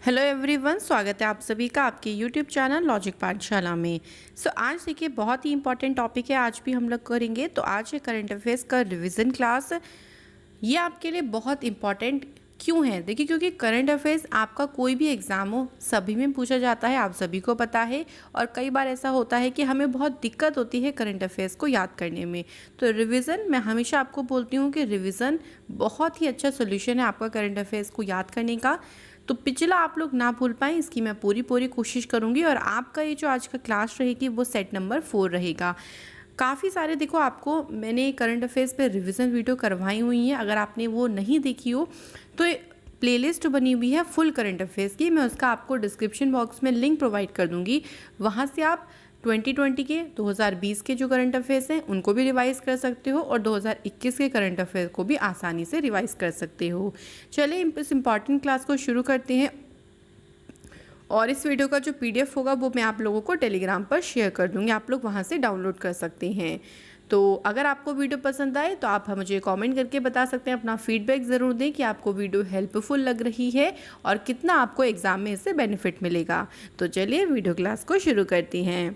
Hello everyone, स्वागत है आप सभी का आपके यूट्यूब चैनल लॉजिक पाठशाला में। आज देखिए बहुत ही इंपॉर्टेंट टॉपिक है, आज भी हम लोग करेंगे। तो आज है करंट अफेयर्स का रिवीजन क्लास। ये आपके लिए बहुत इंपॉर्टेंट क्यों है? देखिए, क्योंकि करंट अफेयर्स आपका कोई भी एग्ज़ाम हो सभी में पूछा जाता है, आप सभी को पता है। और कई बार ऐसा होता है कि हमें बहुत दिक्कत होती है करंट अफेयर्स को याद करने में। तो रिवीजन, मैं हमेशा आपको बोलती हूँ कि रिवीजन बहुत ही अच्छा सोल्यूशन है आपका करंट अफेयर्स को याद करने का। तो पिछला आप लोग ना भूल पाएँ, इसकी मैं पूरी कोशिश करूँगी। और आपका ये जो आज का क्लास रहेगी वो सेट नंबर 4 रहेगा। काफ़ी सारे, देखो, आपको मैंने करंट अफेयर्स पे रिवीजन वीडियो करवाई हुई हैं। अगर आपने वो नहीं देखी हो तो प्लेलिस्ट बनी हुई है फुल करंट अफेयर्स की, मैं उसका आपको डिस्क्रिप्शन बॉक्स में लिंक प्रोवाइड कर दूँगी। वहाँ से आप 2020 के 2020 के जो करंट अफेयर्स हैं उनको भी रिवाइज़ कर सकते हो और 2021 के करंट अफेयर्स को भी आसानी से रिवाइज़ कर सकते हो। चलिए इस इम्पॉर्टेंट क्लास को शुरू करते हैं। और इस वीडियो का जो PDF होगा वो मैं आप लोगों को टेलीग्राम पर शेयर कर दूँगी, आप लोग वहाँ से डाउनलोड कर सकते हैं। तो अगर आपको वीडियो पसंद आए तो आप मुझे कमेंट करके बता सकते हैं, अपना फीडबैक ज़रूर दें कि आपको वीडियो हेल्पफुल लग रही है और कितना आपको एग्ज़ाम में इससे बेनिफिट मिलेगा। तो चलिए वीडियो क्लास को शुरू करते हैं।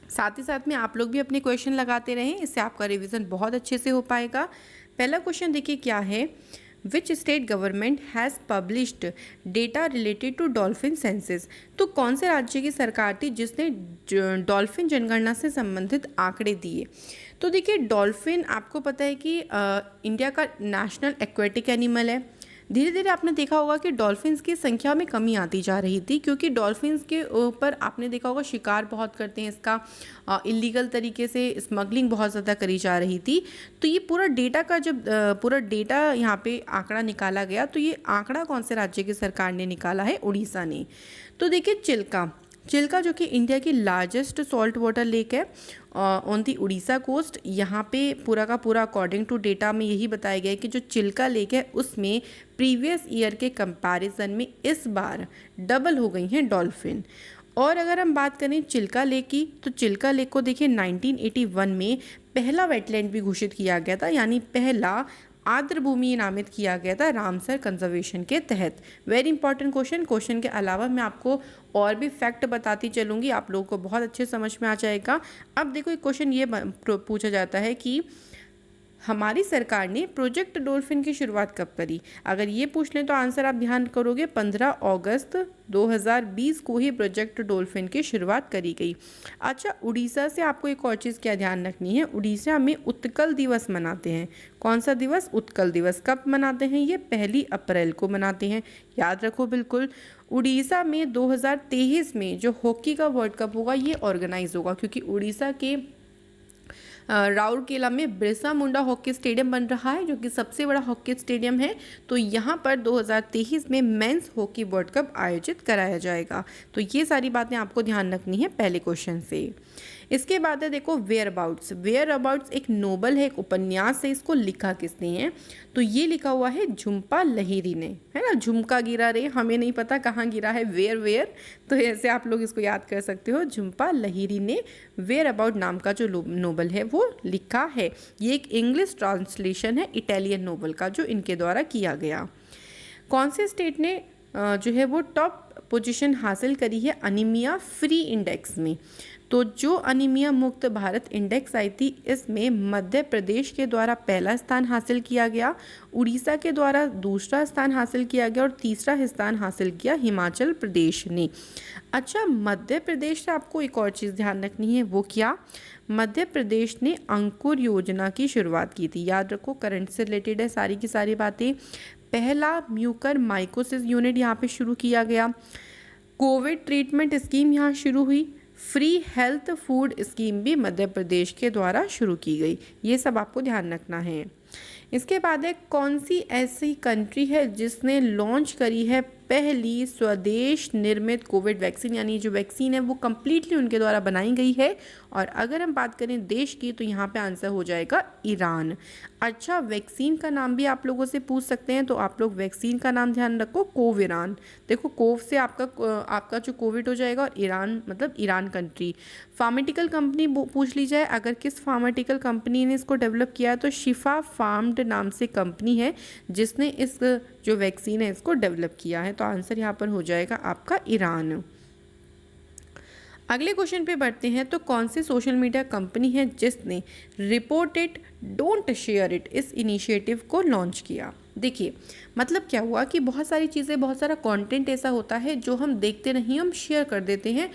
साथ ही साथ में आप लोग भी अपने क्वेश्चन लगाते रहें, इससे आपका रिवीजन बहुत अच्छे से हो पाएगा। पहला क्वेश्चन देखिए क्या है, which state government has published data related to dolphin census. तो कौन से राज्य की सरकार थी जिसने डॉल्फिन जनगणना से संबंधित आंकड़े दिए? तो देखिए, डॉल्फिन आपको पता है कि इंडिया का नेशनल एक्वेटिक एनिमल है। धीरे धीरे आपने देखा होगा कि डॉल्फिन्स की संख्या में कमी आती जा रही थी, क्योंकि डॉल्फिन्स के ऊपर आपने देखा होगा शिकार बहुत करते हैं, इसका इलीगल तरीके से स्मगलिंग बहुत ज़्यादा करी जा रही थी। तो ये पूरा डेटा का जब पूरा डेटा यहाँ पे आंकड़ा निकाला गया, तो ये आंकड़ा कौन से राज्य की सरकार ने निकाला है? उड़ीसा ने। तो देखिए, चिल्का जो कि इंडिया की लार्जेस्ट सॉल्ट वाटर लेक है ऑन दी उड़ीसा कोस्ट, यहाँ पे पूरा का पूरा अकॉर्डिंग टू डेटा में यही बताया गया है कि जो चिल्का लेक है उसमें प्रीवियस ईयर के कंपैरिजन में इस बार डबल हो गई हैं डॉल्फिन। और अगर हम बात करें चिल्का लेक की, तो चिल्का लेक को देखिए 1981 में पहला वेटलैंड भी घोषित किया गया था, यानी पहला आर्द्र भूमि नामित किया गया था रामसर कंजर्वेशन के तहत। वेरी इंपॉर्टेंट क्वेश्चन के अलावा मैं आपको और भी फैक्ट बताती चलूँगी, आप लोगों को बहुत अच्छे समझ में आ जाएगा। अब देखो, एक क्वेश्चन ये पूछा जाता है कि हमारी सरकार ने प्रोजेक्ट डॉल्फिन की शुरुआत कब करी? अगर ये पूछ लें तो आंसर आप ध्यान करोगे 15 अगस्त 2020 को ही प्रोजेक्ट डॉल्फिन की शुरुआत करी गई। अच्छा, उड़ीसा से आपको एक और चीज़ क्या ध्यान रखनी है, उड़ीसा में उत्कल दिवस मनाते हैं। कौन सा दिवस? उत्कल दिवस। कब मनाते हैं? ये 1 अप्रैल को मनाते हैं, याद रखो बिल्कुल। उड़ीसा में 2023 में जो हॉकी का वर्ल्ड कप होगा ये ऑर्गेनाइज होगा, क्योंकि उड़ीसा के राउरकेला में बिरसा मुंडा हॉकी स्टेडियम बन रहा है, जो कि सबसे बड़ा हॉकी स्टेडियम है। तो यहाँ पर 2023 में मेंस हॉकी वर्ल्ड कप आयोजित कराया जाएगा। तो ये सारी बातें आपको ध्यान रखनी है पहले क्वेश्चन से। इसके बाद है देखो वेयर अबाउट्स एक नोबल है, एक उपन्यास है। इसको लिखा किसने है? तो ये लिखा हुआ है झुम्पा लाहिरी ने, है ना। झुमका गिरा रे, हमें नहीं पता कहाँ गिरा है, वेयर। तो ऐसे आप लोग इसको याद कर सकते हो, झुम्पा लाहिरी ने वेयर अबाउट नाम का जो नोबल है वो लिखा है। ये एक इंग्लिश ट्रांसलेशन है इटालियन नोबल का, जो इनके द्वारा किया गया। कौन से स्टेट ने जो है वो टॉप पोजीशन हासिल करी है अनीमिया फ्री इंडेक्स में? तो जो अनीमिया मुक्त भारत इंडेक्स आई थी, इसमें मध्य प्रदेश के द्वारा पहला स्थान हासिल किया गया, उड़ीसा के द्वारा दूसरा स्थान हासिल किया गया और तीसरा स्थान हासिल किया हिमाचल प्रदेश ने। अच्छा, मध्य प्रदेश से आपको एक और चीज़ ध्यान रखनी है, वो क्या? मध्य प्रदेश ने अंकुर योजना की शुरुआत की थी। याद रखो, करंट से रिलेटेड है सारी की सारी बातें। पहला म्यूकर माइकोसिस यूनिट यहाँ पे शुरू किया गया। कोविड ट्रीटमेंट स्कीम यहाँ शुरू हुई। फ्री हेल्थ फूड स्कीम भी मध्य प्रदेश के द्वारा शुरू की गई। ये सब आपको ध्यान रखना है। इसके बाद है, कौन सी ऐसी कंट्री है जिसने लॉन्च करी है पहली स्वदेश निर्मित कोविड वैक्सीन, यानी जो वैक्सीन है वो कम्प्लीटली उनके द्वारा बनाई गई है। और अगर हम बात करें देश की, तो यहाँ पे आंसर हो जाएगा ईरान। अच्छा, वैक्सीन का नाम भी आप लोगों से पूछ सकते हैं, तो आप लोग वैक्सीन का नाम ध्यान रखो, कोविरान। देखो, कोव से आपका जो कोविड हो जाएगा, और ईरान मतलब ईरान कंट्री। फार्मास्यूटिकल कंपनी पूछ ली जाए, अगर किस फार्मास्यूटिकल कंपनी ने इसको डेवलप किया है, तो शिफा फार्म्ड नाम से कंपनी है जिसने इस जो वैक्सीन है इसको डेवलप किया है। तो आंसर यहाँ पर हो जाएगा आपका ईरान। अगले क्वेश्चन पे बढ़ते हैं। तो कौन सी सोशल मीडिया कंपनी है जिसने report it don't share it इस इनिशिएटिव को लॉन्च किया? देखिए मतलब क्या हुआ कि बहुत सारी चीज़ें, बहुत सारा कंटेंट ऐसा होता है जो हम देखते नहीं, हम शेयर कर देते हैं,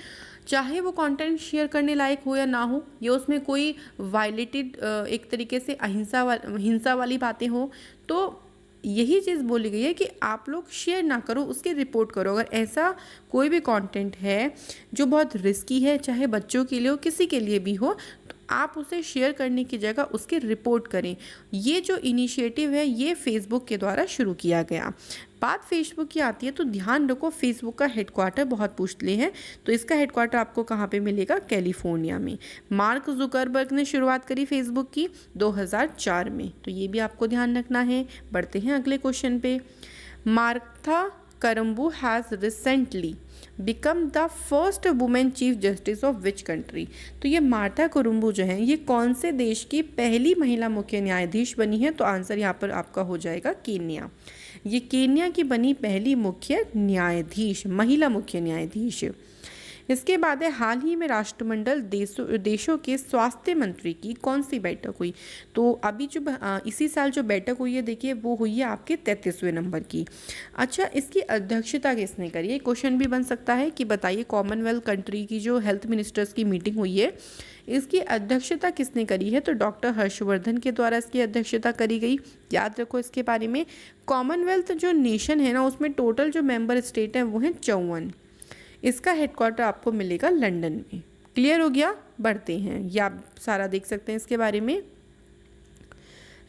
चाहे वो कंटेंट शेयर करने लायक हो या ना हो, या उसमें कोई वायलेटेड एक तरीके से हिंसा वाली बातें हो। तो यही चीज़ बोली गई है कि आप लोग शेयर ना करो, उसकी रिपोर्ट करो। अगर ऐसा कोई भी कंटेंट है जो बहुत रिस्की है, चाहे बच्चों के लिए हो, किसी के लिए भी हो, तो आप उसे शेयर करने की जगह उसकी रिपोर्ट करें। ये जो इनिशिएटिव है ये फेसबुक के द्वारा शुरू किया गया। बात फेसबुक की आती है तो ध्यान रखो फेसबुक का हेडक्वार्टर बहुत पूछते हैं, तो इसका हेडक्वार्टर आपको कहाँ पे मिलेगा? कैलिफोर्निया में। मार्क जुकरबर्ग ने शुरुआत करी फेसबुक की 2004 में, तो ये भी आपको ध्यान रखना है। बढ़ते हैं अगले क्वेश्चन पे। Martha Karambu has recently become the first women chief justice of which country? तो ये मार्था कुरुम्बू जो हैं ये कौन से देश की पहली महिला मुख्य न्यायाधीश बनी है? तो आंसर यहाँ पर आपका हो जाएगा केन्या। ये केन्या की बनी पहली मुख्य न्यायाधीश, महिला मुख्य न्यायाधीश। इसके बाद है हाल ही में राष्ट्रमंडल देशों के स्वास्थ्य मंत्री की कौन सी बैठक हुई? तो अभी जो इसी साल जो बैठक हुई है देखिए वो हुई है आपके 33वें नंबर की। अच्छा, इसकी अध्यक्षता किसने करी है? क्वेश्चन भी बन सकता है कि बताइए कॉमनवेल्थ कंट्री की जो हेल्थ मिनिस्टर्स की मीटिंग हुई है इसकी अध्यक्षता किसने करी है? तो डॉक्टर हर्षवर्धन के द्वारा इसकी अध्यक्षता करी गई। याद रखो इसके बारे में। कॉमनवेल्थ जो नेशन है ना उसमें टोटल जो मेंबर स्टेट हैं वो हैं 54। इसका हेडक्वार्टर आपको मिलेगा लंदन में। क्लियर हो गया? बढ़ते हैं, या आप सारा देख सकते हैं इसके बारे में।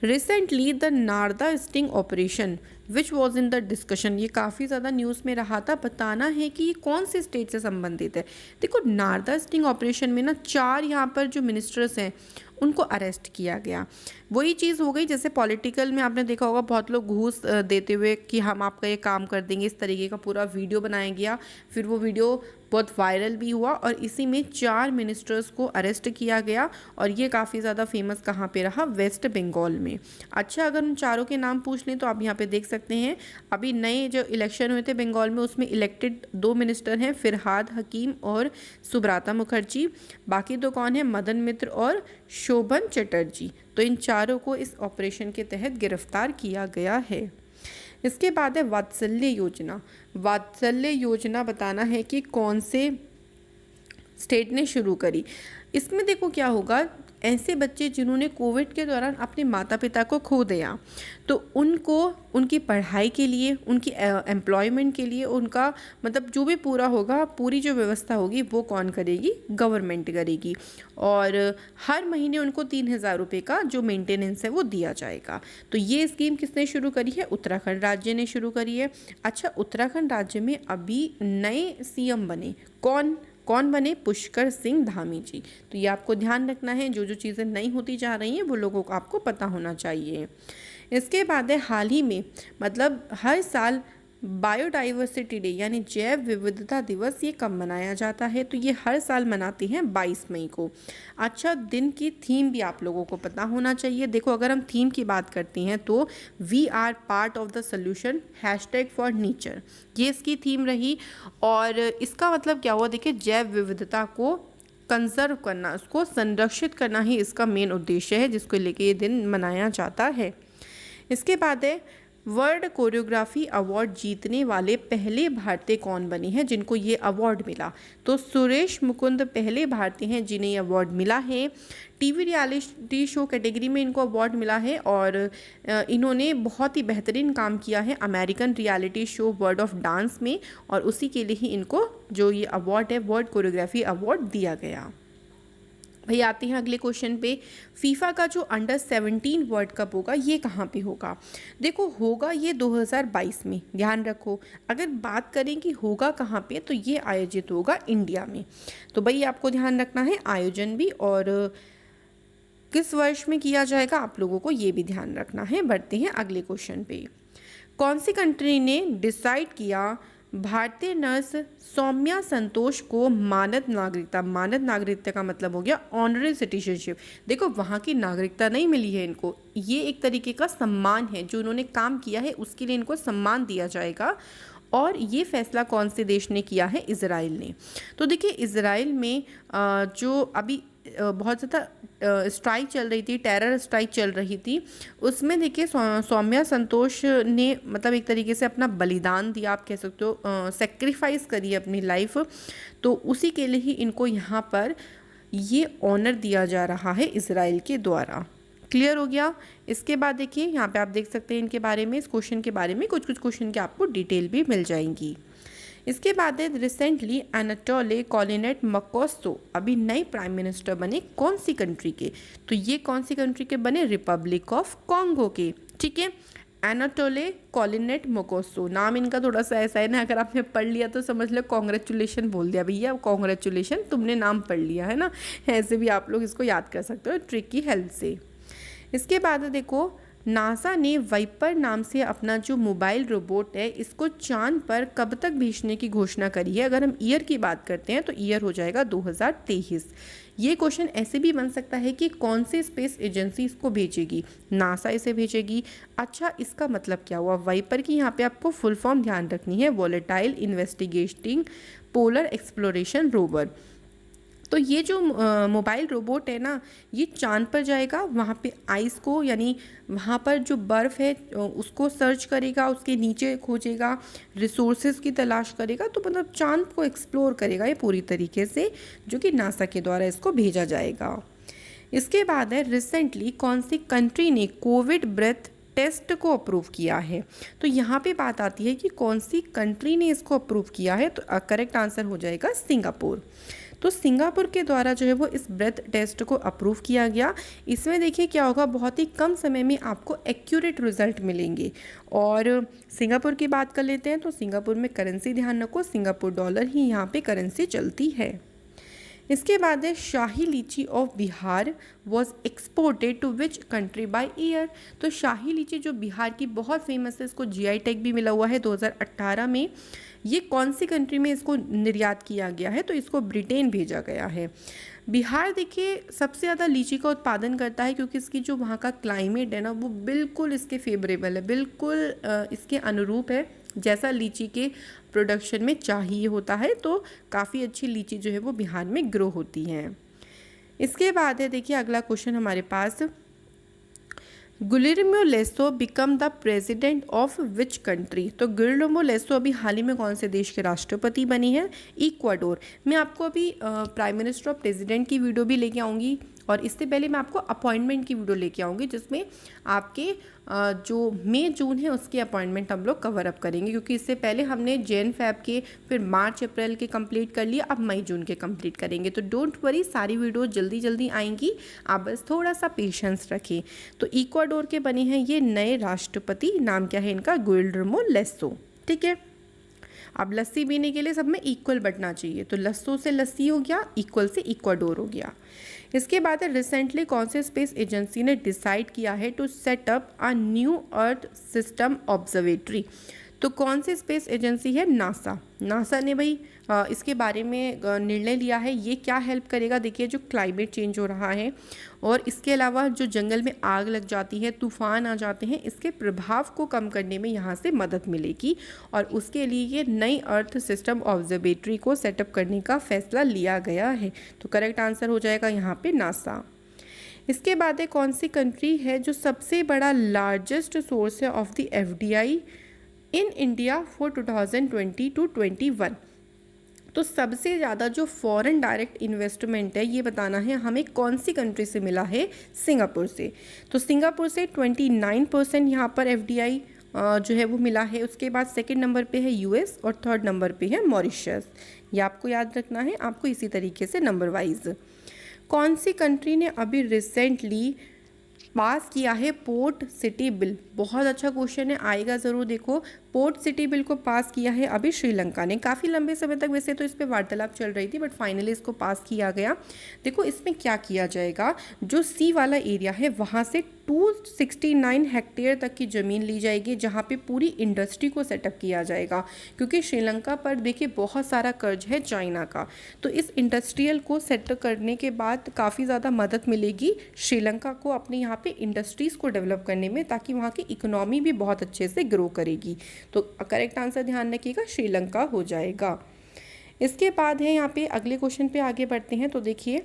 Recently the Narada sting operation which was in the discussion, ये काफ़ी ज़्यादा न्यूज़ में रहा था। बताना है कि ये कौन से स्टेट से संबंधित है। देखो नारदा स्टिंग ऑपरेशन में ना 4 यहाँ पर जो मिनिस्टर्स हैं उनको अरेस्ट किया गया। वही चीज़ हो गई जैसे पॉलिटिकल में आपने देखा होगा बहुत लोग घूस देते हुए कि हम आपका ये काम कर देंगे, इस तरीके का पूरा वीडियो बनाया गया। फिर वो वीडियो बहुत वायरल भी हुआ और इसी में 4 मिनिस्टर्स को अरेस्ट किया गया और ये काफ़ी ज़्यादा फेमस कहाँ पे रहा? वेस्ट बंगाल में। अच्छा, अगर उन चारों के नाम पूछ लें तो आप यहाँ पे देख सकते हैं अभी नए जो इलेक्शन हुए थे बंगाल में उसमें इलेक्टेड 2 मिनिस्टर हैं, फिरहाद हकीम और सुब्रता मुखर्जी। बाकी 2 कौन है? मदन मित्र और शोभन चटर्जी। तो इन चारों को इस ऑपरेशन के तहत गिरफ्तार किया गया है। इसके बाद है वात्सल्य योजना। वात्सल्य योजना बताना है कि कौन से स्टेट ने शुरू करी। इसमें देखो क्या होगा, ऐसे बच्चे जिन्होंने कोविड के दौरान अपने माता पिता को खो दिया तो उनको उनकी पढ़ाई के लिए, उनकी एम्प्लॉयमेंट के लिए, उनका मतलब जो भी पूरा होगा, पूरी जो व्यवस्था होगी वो कौन करेगी? गवर्नमेंट करेगी। और हर महीने उनको 3000 रुपये का जो मेंटेनेंस है वो दिया जाएगा। तो ये स्कीम किसने शुरू करी है? उत्तराखंड राज्य ने शुरू करी है। अच्छा, उत्तराखंड राज्य में अभी नए सीएम बने, कौन बने? पुष्कर सिंह धामी जी। तो ये आपको ध्यान रखना है, जो जो चीज़ें नई होती जा रही हैं वो लोगों को आपको पता होना चाहिए। इसके बाद है हाल ही में मतलब हर साल बायोडाइवर्सिटी डे यानी जैव विविधता दिवस ये कब मनाया जाता है? तो ये हर साल मनाते हैं 22 मई को। अच्छा, दिन की थीम भी आप लोगों को पता होना चाहिए। देखो अगर हम थीम की बात करते हैं तो we are part of the solution #for nature, ये इसकी थीम रही। और इसका मतलब क्या हुआ? देखिए जैव विविधता को कंजर्व करना, उसको संरक्षित करना ही इसका मेन उद्देश्य है जिसको लेके ये दिन मनाया जाता है। इसके बाद है वर्ल्ड कोरियोग्राफी अवार्ड जीतने वाले पहले भारतीय कौन बने हैं जिनको ये अवार्ड मिला? तो सुरेश मुकुंद पहले भारतीय हैं जिन्हें ये अवार्ड मिला है। टीवी रियलिटी शो कैटेगरी में इनको अवार्ड मिला है और इन्होंने बहुत ही बेहतरीन काम किया है American reality show world of dance में, और उसी के लिए ही इनको जो ये अवार्ड है वर्ल्ड कोरियोग्राफी अवार्ड दिया गया। भाई आते हैं अगले क्वेश्चन पे। फीफा का जो अंडर-17 वर्ल्ड कप होगा ये कहाँ पे होगा? देखो होगा ये 2022 में, ध्यान रखो। अगर बात करें कि होगा कहाँ पे तो ये आयोजित होगा इंडिया में। तो भाई आपको ध्यान रखना है आयोजन भी और किस वर्ष में किया जाएगा आप लोगों को ये भी ध्यान रखना है। बढ़ते हैं अगले क्वेश्चन पे। कौन सी कंट्री ने डिसाइड किया भारतीय नर्स सौम्या संतोष को मानद नागरिकता का मतलब हो गया ऑनररी सिटीजनशिप। देखो वहाँ की नागरिकता नहीं मिली है इनको, ये एक तरीके का सम्मान है, जो उन्होंने काम किया है उसके लिए इनको सम्मान दिया जाएगा। और ये फैसला कौन से देश ने किया है? इज़राइल ने। तो देखिए इज़राइल में जो अभी बहुत ज़्यादा स्ट्राइक चल रही थी, टेरर स्ट्राइक चल रही थी, उसमें देखिए सौम्या संतोष ने मतलब एक तरीके से अपना बलिदान दिया, आप कह सकते हो सेक्रीफाइस करी अपनी लाइफ। तो उसी के लिए ही इनको यहाँ पर ये ऑनर दिया जा रहा है इज़राइल के द्वारा। क्लियर हो गया। इसके बाद देखिए यहाँ पे आप देख सकते हैं इनके बारे में, इस क्वेश्चन के बारे में कुछ क्वेश्चन के आपको डिटेल भी मिल जाएंगी। इसके बाद है रिसेंटली अनाटोले कॉलिनेट मकोस्टो अभी नए प्राइम मिनिस्टर बने कौन सी कंट्री के? तो ये कौन सी कंट्री के बने? रिपब्लिक ऑफ कॉन्गो के। ठीक है, एनाटोले कॉलिनेट मोकोस्टो, नाम इनका थोड़ा सा ऐसा है ना, अगर आपने पढ़ लिया तो समझ लो कॉन्ग्रेचुलेशन बोल दिया भैया, कॉन्ग्रेचुलेशन तुमने नाम पढ़ लिया है ना, ऐसे भी आप लोग इसको याद कर सकते हो ट्रिक की हेल्प से। इसके बाद देखो नासा ने वाइपर नाम से अपना जो मोबाइल रोबोट है इसको चांद पर कब तक भेजने की घोषणा करी है? अगर हम ईयर की बात करते हैं तो ईयर हो जाएगा 2023। ये क्वेश्चन ऐसे भी बन सकता है कि कौन सी स्पेस एजेंसी इसको भेजेगी? नासा इसे भेजेगी। अच्छा, इसका मतलब क्या हुआ? वाइपर की यहाँ पे आपको फुल फॉर्म ध्यान रखनी है, volatile investigating polar exploration rover. तो ये जो मोबाइल रोबोट है ना, ये चांद पर जाएगा, वहाँ पे आइस को यानी वहाँ पर जो बर्फ़ है उसको सर्च करेगा, उसके नीचे खोजेगा, रिसोर्सेज की तलाश करेगा, तो मतलब चांद को एक्सप्लोर करेगा ये पूरी तरीके से, जो कि नासा के द्वारा इसको भेजा जाएगा। इसके बाद है रिसेंटली कौन सी कंट्री ने कोविड ब्रेथ टेस्ट को अप्रूव किया है? तो यहाँ पे बात आती है कि कौन सी कंट्री ने इसको अप्रूव किया है, तो करेक्ट आंसर हो जाएगा सिंगापुर। तो सिंगापुर के द्वारा जो है वो इस ब्रेथ टेस्ट को अप्रूव किया गया। इसमें देखिए क्या होगा, बहुत ही कम समय में आपको एक्यूरेट रिजल्ट मिलेंगे। और सिंगापुर की बात कर लेते हैं, तो सिंगापुर में करेंसी ध्यान रखो, सिंगापुर डॉलर ही यहाँ पे करेंसी चलती है। इसके बाद है Shahi litchi of Bihar was exported to which country by year? तो शाही लीची जो बिहार की बहुत फेमस है, इसको जीआई टैग भी मिला हुआ है 2018 में। ये कौन सी कंट्री में इसको निर्यात किया गया है? तो इसको ब्रिटेन भेजा गया है। बिहार देखिए सबसे ज़्यादा लीची का उत्पादन करता है, क्योंकि इसकी जो वहाँ का क्लाइमेट है ना, वो बिल्कुल इसके फेवरेबल है, बिल्कुल इसके अनुरूप है जैसा लीची के प्रोडक्शन में चाहिए होता है। तो काफ़ी अच्छी लीची जो है वो बिहार में ग्रो होती है। इसके बाद है देखिए अगला क्वेश्चन हमारे पास, Guillermo Lasso become the president of which country? तो गुलिर्मो लेसो अभी हाल ही में कौन से देश के राष्ट्रपति बनी है? इक्वाडोर। मैं आपको अभी प्राइम मिनिस्टर और प्रेसिडेंट की वीडियो भी लेके आऊँगी, और इससे पहले मैं आपको अपॉइंटमेंट की वीडियो लेके आऊँगी, जिसमें आपके जो मई जून है उसके अपॉइंटमेंट हम लोग कवर अप करेंगे, क्योंकि इससे पहले हमने जैन फैब के, फिर मार्च अप्रैल के कंप्लीट कर लिए, अब मई जून के कंप्लीट करेंगे। तो डोंट वरी, सारी वीडियो जल्दी जल्दी आएंगी, आप बस थोड़ा सा पेशेंस रखें। तो इक्वाडोर के बने हैं ये नए राष्ट्रपति, नाम क्या है इनका? गुइल्डर्मो लेसो। ठीक है, अब लस्सी पीने के लिए सब में इक्वल बटना चाहिए, तो लस्सो से लस्सी हो गया, इक्वल से इक्वाडोर हो गया। इसके बाद है रिसेंटली कौन से स्पेस एजेंसी ने डिसाइड किया है to set up a new earth system observatory? तो कौन सी स्पेस एजेंसी है? नासा। नासा ने भाई इसके बारे में निर्णय लिया है। ये क्या हेल्प करेगा? देखिए जो क्लाइमेट चेंज हो रहा है, और इसके अलावा जो जंगल में आग लग जाती है, तूफान आ जाते हैं, इसके प्रभाव को कम करने में यहाँ से मदद मिलेगी, और उसके लिए ये नई अर्थ सिस्टम ऑब्जर्वेटरी को सेटअप करने का फैसला लिया गया है। तो करेक्ट आंसर हो जाएगा यहाँ पे नासा। इसके बाद एक कौन सी कंट्री है जो सबसे बड़ा लार्जेस्ट सोर्स है of the FDI in India for 2020 to 21? तो सबसे ज़्यादा जो फॉरेन डायरेक्ट इन्वेस्टमेंट है, ये बताना है हमें कौन सी कंट्री से मिला है? सिंगापुर से। तो सिंगापुर से 29% यहाँ पर एफडीआई जो है वो मिला है। उसके बाद सेकंड नंबर पे है यूएस, और थर्ड नंबर पे है मॉरिशस। ये आपको याद रखना है, आपको इसी तरीके से नंबर वाइज। कौन सी कंट्री ने अभी रिसेंटली पास किया है पोर्ट सिटी बिल? बहुत अच्छा क्वेश्चन है, आएगा ज़रूर। देखो पोर्ट सिटी बिल को पास किया है अभी श्रीलंका ने। काफ़ी लंबे समय तक वैसे तो इस पर वार्तालाप चल रही थी, बट फाइनली इसको पास किया गया। देखो इसमें क्या किया जाएगा, जो सी वाला एरिया है वहाँ से 269 हेक्टेयर तक की ज़मीन ली जाएगी, जहाँ पे पूरी इंडस्ट्री को सेटअप किया जाएगा, क्योंकि श्रीलंका पर देखिए बहुत सारा कर्ज है चाइना का। तो इस इंडस्ट्रियल को सेटअप करने के बाद काफ़ी ज़्यादा मदद मिलेगी श्रीलंका को अपने यहाँ पे इंडस्ट्रीज़ को डेवलप करने में, ताकि वहाँ की इकोनॉमी भी बहुत अच्छे से ग्रो करेगी। तो करेक्ट आंसर ध्यान रखिएगा, श्रीलंका हो जाएगा। इसके बाद है यहाँ पे अगले क्वेश्चन पे आगे बढ़ते हैं। तो देखिए,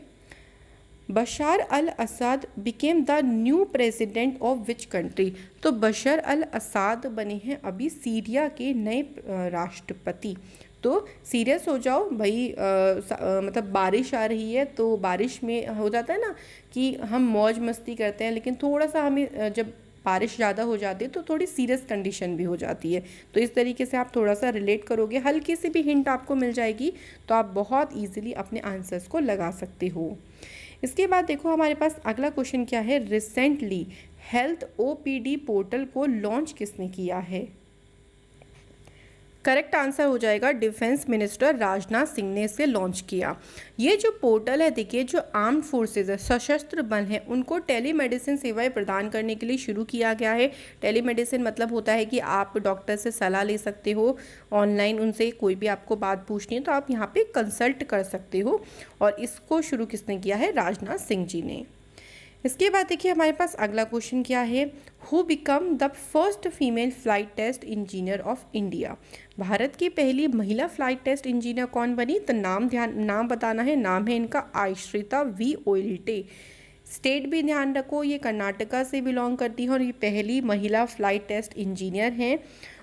Bashar al Assad became the new president of which country. तो बशर अल असद बने हैं अभी सीरिया के नए राष्ट्रपति। तो सीरियस हो जाओ भाई, मतलब बारिश आ रही है तो बारिश में हो जाता है ना कि हम मौज मस्ती करते हैं, लेकिन थोड़ा सा हमें जब बारिश ज़्यादा हो जाती है तो थोड़ी सीरियस कंडीशन भी हो जाती है। तो इस तरीके से आप थोड़ा सा रिलेट करोगे, हल्की सी भी हिंट आपको मिल जाएगी तो आप बहुत ईजिली अपने आंसर्स को लगा सकते हो। इसके बाद देखो हमारे पास अगला क्वेश्चन क्या है, रिसेंटली हेल्थ ओपीडी पोर्टल को लॉन्च किसने किया है। करेक्ट आंसर हो जाएगा डिफेंस मिनिस्टर राजनाथ सिंह ने इसे लॉन्च किया। ये जो पोर्टल है देखिए, जो आर्म्ड फोर्सेज है, सशस्त्र बल हैं, उनको टेलीमेडिसिन सेवाएं प्रदान करने के लिए शुरू किया गया है। टेलीमेडिसिन मतलब होता है कि आप डॉक्टर से सलाह ले सकते हो ऑनलाइन, उनसे कोई भी आपको बात पूछनी है तो आप यहाँ पे कंसल्ट कर सकते हो, और इसको शुरू किसने किया है, राजनाथ सिंह जी ने। इसके बाद देखिए हमारे पास अगला क्वेश्चन क्या है, who became the first female flight test engineer of India. Bharat की पहली महिला फ्लाइट टेस्ट इंजीनियर कौन बनी। तो नाम बताना है। नाम है इनका आश्रिता वी ओइल्टे। स्टेट भी ध्यान रखो, ये कर्नाटका से बिलोंग करती है और ये पहली महिला फ्लाइट टेस्ट इंजीनियर हैं।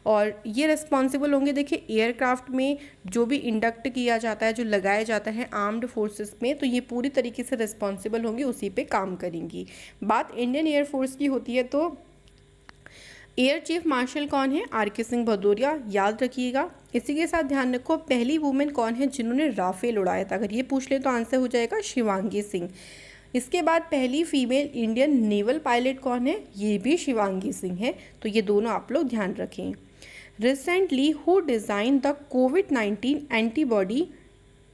और ये रिस्पॉन्सिबल होंगे, देखिए एयरक्राफ्ट में जो भी इंडक्ट किया जाता है, जो लगाया जाता है आर्म्ड फोर्सेस में, तो ये पूरी तरीके से रिस्पॉन्सिबल होंगी, उसी पे काम करेंगी। बात इंडियन एयरफोर्स की होती है तो एयर चीफ मार्शल कौन है, आर.के. सिंह भदौरिया, याद रखिएगा। इसी के साथ ध्यान रखो, पहली वुमेन कौन है जिन्होंने राफेल उड़ाया था। अगर ये पूछ ले तो आंसर हो जाएगा शिवांगी सिंह। इसके बाद पहली फीमेल इंडियन नेवल पायलट कौन है, ये भी शिवांगी सिंह है। तो ये दोनों आप लोग ध्यान रखें। Recently who design the covid antibody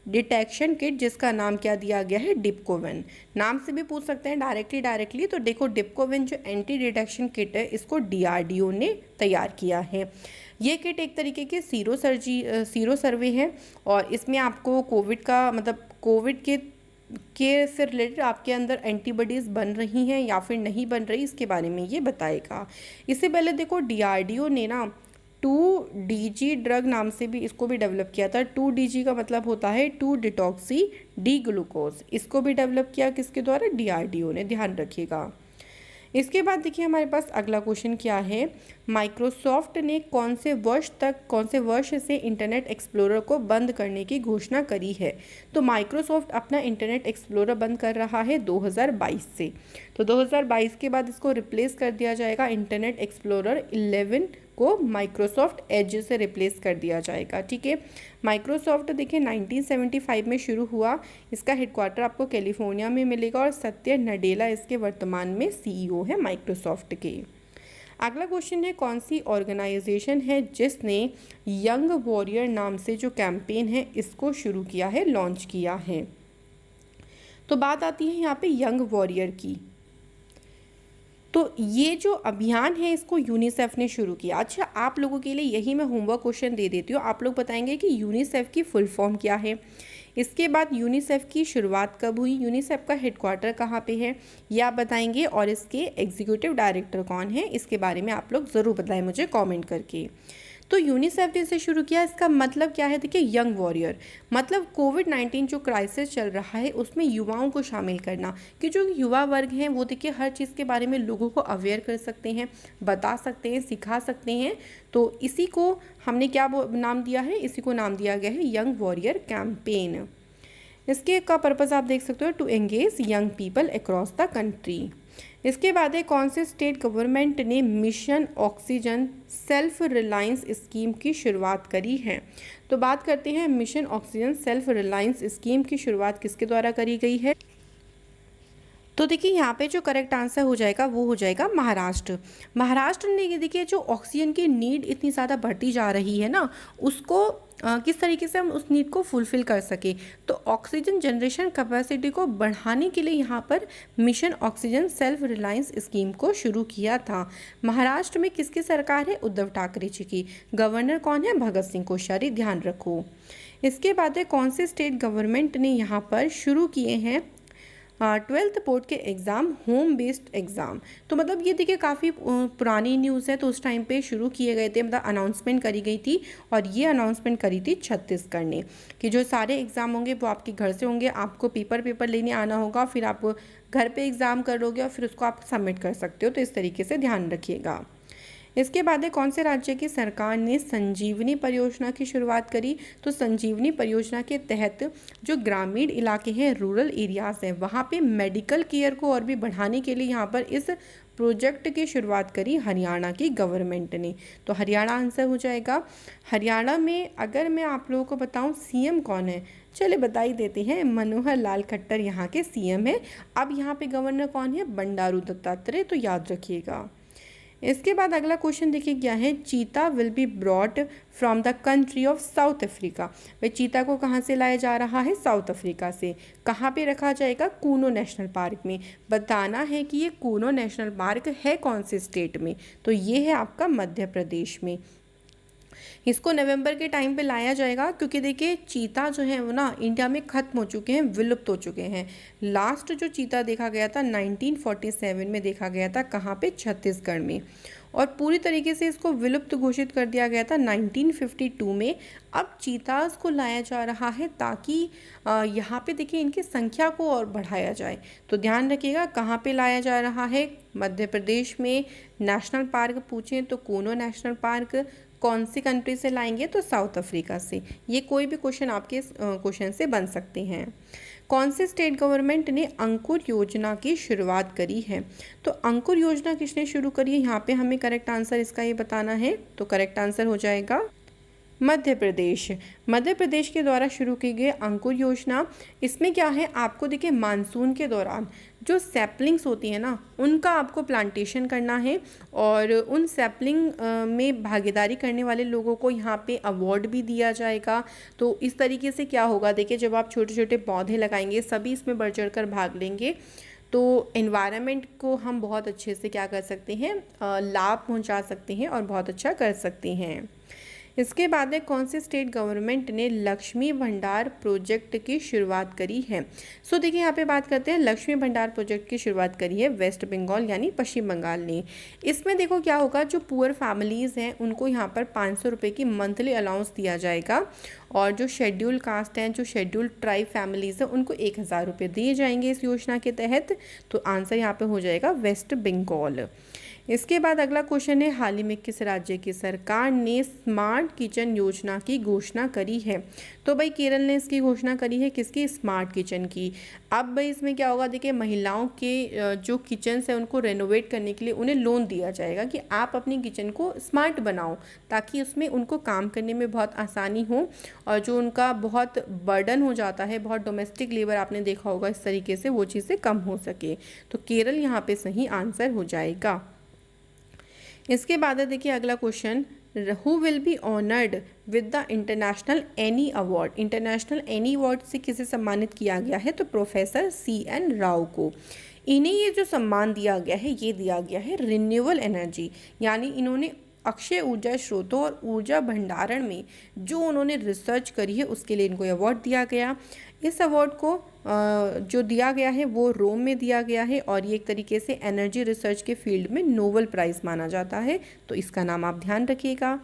detection kit, जिसका नाम क्या दिया गया है, डिप्कोविन। नाम से भी पूछ सकते हैं डायरेक्टली। तो देखो डिप्कोविन जो एंटी डिटेक्शन किट है, इसको DRDO ने तैयार किया है। ये किट एक तरीके की सीरो सर्वे है, और इसमें आपको कोविड का मतलब कोविड के से रिलेटेड आपके अंदर एंटीबॉडीज़ बन रही हैं या फिर नहीं बन रही, इसके बारे में ये बताएगा। इससे पहले देखो DRDO ने ना 2DG ड्रग नाम से भी इसको भी डेवलप किया था। 2DG का मतलब होता है 2 डिटॉक्सी डी ग्लूकोज। इसको भी डेवलप किया किसके द्वारा, DRDO ने, ध्यान रखिएगा। इसके बाद देखिए हमारे पास अगला क्वेश्चन क्या है, माइक्रोसॉफ्ट ने कौन से वर्ष से इंटरनेट एक्सप्लोरर को बंद करने की घोषणा करी है। तो माइक्रोसॉफ्ट अपना इंटरनेट एक्सप्लोरर बंद कर रहा है 2022 से। तो 2022 के बाद इसको रिप्लेस कर दिया जाएगा, इंटरनेट एक्सप्लोरर 11 को माइक्रोसॉफ्ट एज से रिप्लेस कर दिया जाएगा। ठीक है, माइक्रोसॉफ्ट देखिए 1975 में शुरू हुआ। इसका हेडक्वार्टर आपको कैलिफोर्निया में मिलेगा, और सत्य नडेला इसके वर्तमान में CEO है माइक्रोसॉफ्ट के। अगला क्वेश्चन है, कौन सी ऑर्गेनाइजेशन है जिसने यंग वॉरियर नाम से जो कैंपेन है इसको शुरू किया है, लॉन्च किया है। तो बात आती है यहाँ पे यंग वॉरियर की। तो ये जो अभियान है इसको यूनिसेफ ने शुरू किया। अच्छा, आप लोगों के लिए यही मैं होमवर्क क्वेश्चन दे देती हूँ। आप लोग बताएंगे कि यूनिसेफ की फुल फॉर्म क्या है। इसके बाद यूनिसेफ की शुरुआत कब हुई, यूनिसेफ का हेडक्वार्टर कहाँ पे है, ये आप बताएंगे। और इसके एग्जीक्यूटिव डायरेक्टर कौन है, इसके बारे में आप लोग ज़रूर बताएं मुझे कमेंट करके। तो यूनिसेफ ने इसे शुरू किया, इसका मतलब क्या है, देखिए यंग वॉरियर मतलब कोविड-19 जो क्राइसिस चल रहा है उसमें युवाओं को शामिल करना, कि जो युवा वर्ग हैं वो देखिए हर चीज़ के बारे में लोगों को अवेयर कर सकते हैं, बता सकते हैं, सिखा सकते हैं। तो इसी को हमने क्या नाम दिया है, इसी को नाम दिया गया है यंग वॉरियर कैंपेन। इसके का पर्पज़ आप देख सकते हो, to engage young people across the country. इसके बाद है, कौन से स्टेट गवर्नमेंट ने mission oxygen self reliance scheme की शुरुआत करी है। तो बात करते हैं mission oxygen self reliance scheme की शुरुआत किसके द्वारा करी गई है। तो देखिए यहाँ पे जो करेक्ट आंसर हो जाएगा वो हो जाएगा महाराष्ट्र। महाराष्ट्र ने ये देखिए जो ऑक्सीजन की नीड इतनी ज़्यादा बढ़ती जा रही है ना, उसको किस तरीके से हम उस नीड को फुलफ़िल कर सकें। तो ऑक्सीजन जनरेशन कैपेसिटी को बढ़ाने के लिए यहाँ पर mission oxygen self reliance scheme को शुरू किया था। महाराष्ट्र में किसकी सरकार है? उद्धव ठाकरे जी की। गवर्नर कौन है? भगत सिंह कोश्यारी, ध्यान रखो। इसके बाद है कौन से स्टेट गवर्नमेंट ने यहाँ पर शुरू किए हैं 12th बोर्ड के एग्ज़ाम होम बेस्ड एग्ज़ाम। तो मतलब ये देखिए काफ़ी पुरानी न्यूज़ है, तो उस टाइम पे शुरू किए गए थे, मतलब अनाउंसमेंट करी गई थी। और ये अनाउंसमेंट करी थी छत्तीसगढ़ ने कि जो सारे एग्ज़ाम होंगे वो आपके घर से होंगे, आपको पेपर लेने आना होगा, फिर आप घर पे एग्ज़ाम करोगे और फिर उसको आप सबमिट कर सकते हो। तो इस तरीके से ध्यान रखिएगा। इसके बाद है कौन से राज्य की सरकार ने संजीवनी परियोजना की शुरुआत करी? तो संजीवनी परियोजना के तहत जो ग्रामीण इलाके हैं, रूरल एरियाज़ हैं, वहाँ पे मेडिकल केयर को और भी बढ़ाने के लिए यहाँ पर इस प्रोजेक्ट की शुरुआत करी हरियाणा की गवर्नमेंट ने। तो हरियाणा आंसर हो जाएगा। हरियाणा में अगर मैं आप लोगों को बताऊं सीएम कौन है, चले बता ही देते हैं, मनोहर लाल खट्टर यहाँ के सीएम है। अब यहाँ पे गवर्नर कौन है? बंडारू दत्तात्रेय, तो याद रखिएगा। इसके बाद अगला क्वेश्चन देखिए क्या है, चीता will be brought from the country of south Africa. भाई चीता को कहाँ से लाया जा रहा है? साउथ अफ्रीका से। कहाँ पे रखा जाएगा? कूनो नेशनल पार्क में। बताना है कि ये कूनो नेशनल पार्क है कौन से स्टेट में? तो ये है आपका मध्य प्रदेश में। इसको नवंबर के टाइम पे लाया जाएगा क्योंकि देखिए चीता जो है वो ना इंडिया में ख़त्म हो चुके हैं, विलुप्त हो चुके हैं। लास्ट जो चीता देखा गया था 1947 में देखा गया था, कहाँ पे? छत्तीसगढ़ में। और पूरी तरीके से इसको विलुप्त घोषित कर दिया गया था 1952 में। अब चीताज़ को लाया जा रहा है ताकि यहाँ पे देखिए इनकी संख्या को और बढ़ाया जाए। तो ध्यान रखिएगा कहाँ पे लाया जा रहा है? मध्य प्रदेश में। नेशनल पार्क पूछें तो कूनो नेशनल पार्क। कौन सी कंट्री से लाएंगे? तो साउथ अफ्रीका से। ये कोई भी क्वेश्चन आपके क्वेश्चन से बन सकते हैं। कौन से स्टेट गवर्नमेंट ने अंकुर योजना की शुरुआत करी है? तो अंकुर योजना किसने शुरू करी है? यहाँ पे हमें करेक्ट आंसर इसका ये बताना है। तो करेक्ट आंसर हो जाएगा मध्य प्रदेश। मध्य प्रदेश के द्वारा शुरू की गई अंकुर योजना, इसमें क्या है, आपको देखिए मानसून के दौरान जो सैपलिंग्स होती हैं ना, उनका आपको प्लांटेशन करना है और उन सैपलिंग में भागीदारी करने वाले लोगों को यहाँ पे अवार्ड भी दिया जाएगा। तो इस तरीके से क्या होगा, देखिए जब आप छोटे छोटे पौधे लगाएंगे, सभी इसमें बढ़ चढ़ कर भाग लेंगे, तो एनवायरनमेंट को हम बहुत अच्छे से क्या कर सकते हैं, लाभ पहुँचा सकते हैं और बहुत अच्छा कर सकते हैं। इसके बाद है कौन से स्टेट गवर्नमेंट ने लक्ष्मी भंडार प्रोजेक्ट की शुरुआत करी है? सो देखिए यहाँ पे बात करते हैं, लक्ष्मी भंडार प्रोजेक्ट की शुरुआत करी है वेस्ट बंगाल यानी पश्चिम बंगाल ने। इसमें देखो क्या होगा, जो पुअर फैमिलीज़ हैं उनको यहाँ पर 500 रुपये की मंथली अलाउंस दिया जाएगा और जो शेड्यूल कास्ट हैं, जो शेड्यूल ट्राइब फैमिलीज़ हैं, उनको 1000 रुपये दिए जाएंगे इस योजना के तहत। तो आंसर यहाँ पे हो जाएगा वेस्ट बंगाल। इसके बाद अगला क्वेश्चन है, हाल ही में किस राज्य की सरकार ने स्मार्ट किचन योजना की घोषणा करी है? तो भाई केरल ने इसकी घोषणा करी है, किसकी? स्मार्ट किचन की। अब भाई इसमें क्या होगा, देखिए महिलाओं के जो किचन्स हैं उनको रेनोवेट करने के लिए उन्हें लोन दिया जाएगा कि आप अपनी किचन को स्मार्ट बनाओ ताकि उसमें उनको काम करने में बहुत आसानी हो और जो उनका बहुत बर्डन हो जाता है, बहुत डोमेस्टिक लेबर आपने देखा होगा, इस तरीके से वो चीज़ें कम हो सके। तो केरल यहाँ पे सही आंसर हो जाएगा। इसके बाद देखिए अगला question, who will be honoured with the international any award? International any award से किसे सम्मानित किया गया है? तो प्रोफेसर CN राव को। इन्हें ये जो सम्मान दिया गया है, ये दिया गया है रिन्यूएबल एनर्जी, यानी इन्होंने अक्षय ऊर्जा स्रोतों और ऊर्जा भंडारण में जो उन्होंने रिसर्च करी है उसके लिए इनको अवार्ड दिया गया। इस अवार्ड को जो दिया गया है वो रोम में दिया गया है और ये एक तरीके से एनर्जी रिसर्च के फील्ड में नोबेल प्राइज़ माना जाता है। तो इसका नाम आप ध्यान रखिएगा।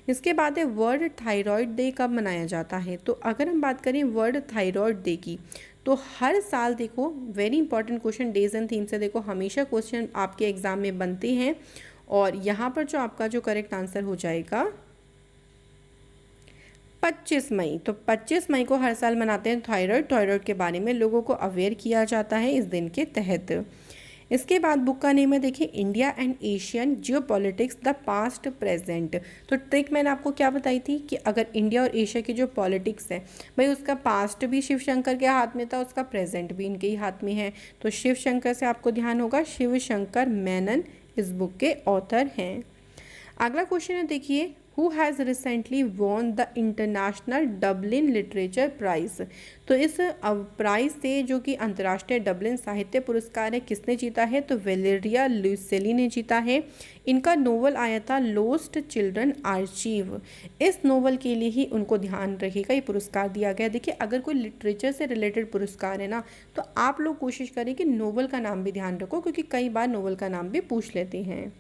इसके बाद है वर्ल्ड थायराइड डे कब मनाया जाता है? तो अगर हम बात करें वर्ल्ड थायराइड डे की, तो हर साल देखो, very important question days and theme से देखो हमेशा क्वेश्चन आपके एग्जाम में बनते हैं और यहाँ पर जो आपका जो करेक्ट आंसर हो जाएगा 25 मई। तो 25 मई को हर साल मनाते हैं थायराइड के बारे में लोगों को अवेयर किया जाता है इस दिन के तहत। इसके बाद बुक का नेम है देखिए India and Asian geopolitics the past present. तो ट्रिक मैंने आपको क्या बताई थी कि अगर इंडिया और एशिया की जो पॉलिटिक्स है भाई उसका पास्ट भी शिव शंकर के हाथ में था, उसका प्रेजेंट भी इनके ही हाथ में है। तो शिव शंकर से आपको ध्यान होगा, शिव शंकर मेनन इस बुक के ऑथर हैं। अगला क्वेश्चन है देखिए who has recently won the international Dublin literature prize. तो इस प्राइज़ से जो कि अंतर्राष्ट्रीय डबलिन साहित्य पुरस्कार है किसने जीता है, तो वेलेरिया लुइसेली ने जीता है। इनका नोवेल आया था लोस्ट चिल्ड्रन आर्चीव। इस नोवेल के लिए ही उनको ध्यान रखिएगा ये पुरस्कार दिया गया। देखिए अगर कोई लिटरेचर से रिलेटेड पुरस्कार है ना तो आप लोग कोशिश करें कि नोवेल का नाम भी ध्यान रखो, क्योंकि कई बार नोवेल का नाम भी पूछ लेते हैं।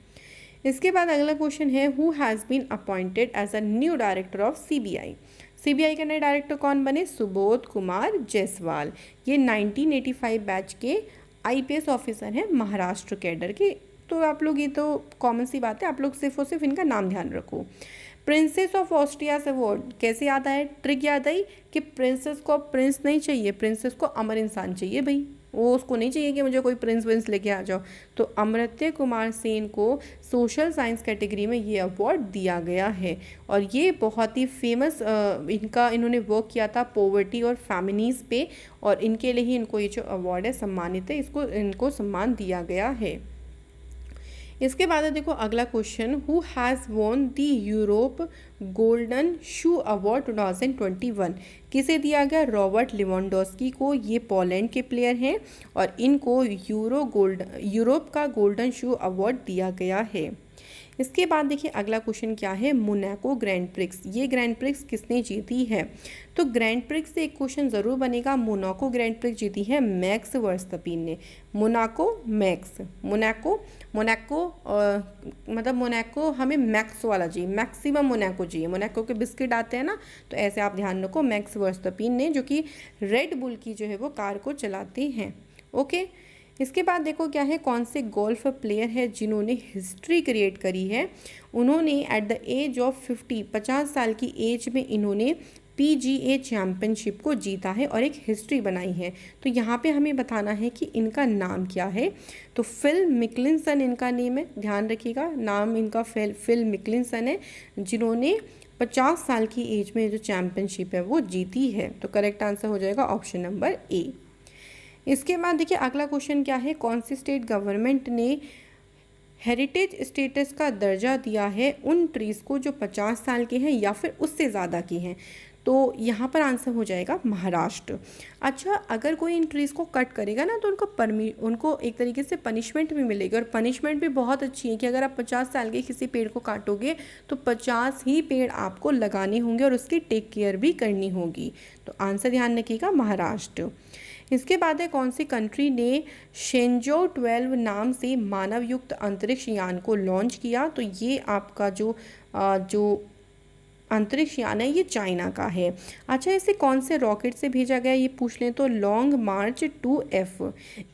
इसके बाद अगला क्वेश्चन है who has been appointed as a new director of CBI. CBI के नए डायरेक्टर कौन बने, सुबोध कुमार जायसवाल। ये 1985 बैच के आईपीएस ऑफिसर हैं महाराष्ट्र कैडर के। तो आप लोग ये तो कॉमन सी बात है, आप लोग सिर्फ और सिर्फ इनका नाम ध्यान रखो। प्रिंसेस ऑफ ऑस्ट्रिया अवार्ड कैसे याद आया, ट्रिक याद आई कि प्रिंसेस को प्रिंस नहीं चाहिए, प्रिंसेस को अमर इंसान चाहिए भाई, वो उसको नहीं चाहिए कि मुझे कोई प्रिंस विंस लेके आ जाओ। तो अमर्त्य कुमार सेन को सोशल साइंस कैटेगरी में ये अवार्ड दिया गया है और ये बहुत ही फेमस इन्होंने वर्क किया था पॉवर्टी और फैमिनीज पे, और इनके लिए ही इनको ये जो अवार्ड है सम्मानित है, इनको सम्मान दिया गया है। इसके बाद है देखो अगला question who has won the Europe golden shoe award 2021। किसे दिया गया, रॉबर्ट लिवांडोस्की को। ये पोलैंड के प्लेयर हैं और इनको यूरोप का गोल्डन शू अवार्ड दिया गया है। इसके बाद देखिए अगला क्वेश्चन क्या है, मोनाको ग्रैंड प्रिक्स। ये ग्रैंड प्रिक्स किसने जीती है, तो ग्रैंड प्रिक्स से एक क्वेश्चन ज़रूर बनेगा। मोनाको ग्रैंड प्रिक्स जीती है मैक्स वर्स्टपेन ने। मोनाको मैक्स, मोनाको मतलब मोनाको हमें मैक्स वाला चाहिए, मैक्सिमम मोनाको चाहिए। मोनाको के बिस्किट आते हैं ना, तो ऐसे आप ध्यान रखो मैक्स वर्स्टपेन ने, जो कि रेड बुल की जो है वो कार को चलाते हैं। ओके, इसके बाद देखो क्या है, कौन से गोल्फ प्लेयर है जिन्होंने हिस्ट्री क्रिएट करी है। उन्होंने एट द एज ऑफ 50 साल की एज में इन्होंने PGA चैम्पियनशिप को जीता है और एक हिस्ट्री बनाई है। तो यहाँ पे हमें बताना है कि इनका नाम क्या है। तो फिल मिकलिनसन इनका नेम है, ध्यान रखिएगा नाम इनका फिल मिकलिनसन है, जिन्होंने 50 साल की एज में जो चैम्पियनशिप है वो जीती है। तो करेक्ट आंसर हो जाएगा ऑप्शन नंबर ए। इसके बाद देखिए अगला क्वेश्चन क्या है, कौन सी स्टेट गवर्नमेंट ने हेरिटेज स्टेटस का दर्जा दिया है उन ट्रीज़ को जो 50 साल के हैं या फिर उससे ज़्यादा के हैं। तो यहाँ पर आंसर हो जाएगा महाराष्ट्र। अच्छा, अगर कोई इन ट्रीज़ को कट करेगा ना तो उनको एक तरीके से पनिशमेंट भी मिलेगी, और पनिशमेंट भी बहुत अच्छी है कि अगर आप 50 साल के किसी पेड़ को काटोगे तो 50 ही पेड़ आपको लगाने होंगे और उसकी टेक केयर भी करनी होगी। तो आंसर ध्यान रखिएगा महाराष्ट्र। इसके बाद है कौन सी कंट्री ने शेंजो 12 नाम से मानव युक्त अंतरिक्ष यान को लॉन्च किया। तो ये आपका जो अंतरिक्ष यान है ये चाइना का है। अच्छा, इसे कौन से रॉकेट से भेजा गया ये पूछ लें तो लॉन्ग मार्च 2F।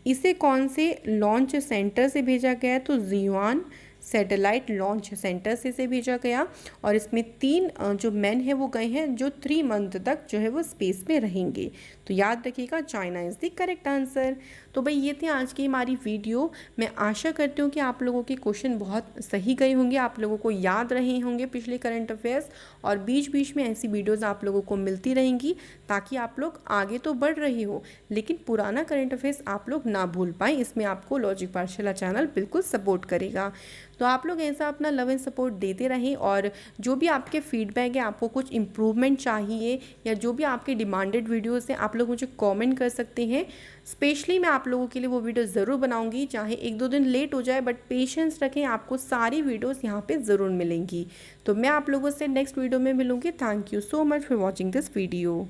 इसे कौन से लॉन्च सेंटर से भेजा गया, तो जियुआन सैटेलाइट लॉन्च सेंटर से इसे भेजा गया, और इसमें 3 जो मैन हैं वो गए हैं जो 3 मंथ तक जो है वो स्पेस में रहेंगे। तो याद रखिएगा China is the correct answer. तो भाई ये थी आज की हमारी वीडियो। मैं आशा करती हूँ कि आप लोगों के क्वेश्चन बहुत सही गए होंगे, आप लोगों को याद रहे होंगे पिछले करंट अफेयर्स, और बीच बीच में ऐसी वीडियोस आप लोगों को मिलती रहेंगी ताकि आप लोग आगे तो बढ़ रहे हो लेकिन पुराना करंट अफेयर्स आप लोग ना भूल पाएँ। इसमें आपको लॉजिक पाठशाला चैनल बिल्कुल सपोर्ट करेगा। तो आप लोग ऐसा अपना लव एंड सपोर्ट देते रहें, और जो भी आपके फीडबैक है, आपको कुछ इम्प्रूवमेंट चाहिए या जो भी आपके डिमांडेड वीडियोस हैं, आप लोग मुझे कमेंट कर सकते हैं। स्पेशली मैं आप लोगों के लिए वो वीडियो ज़रूर बनाऊंगी, चाहे 1-2 दिन लेट हो जाए, बट पेशेंस रखें, आपको सारी वीडियोस यहाँ पे ज़रूर मिलेंगी। तो मैं आप लोगों से नेक्स्ट वीडियो में मिलूँगी। Thank you so much for watching this video.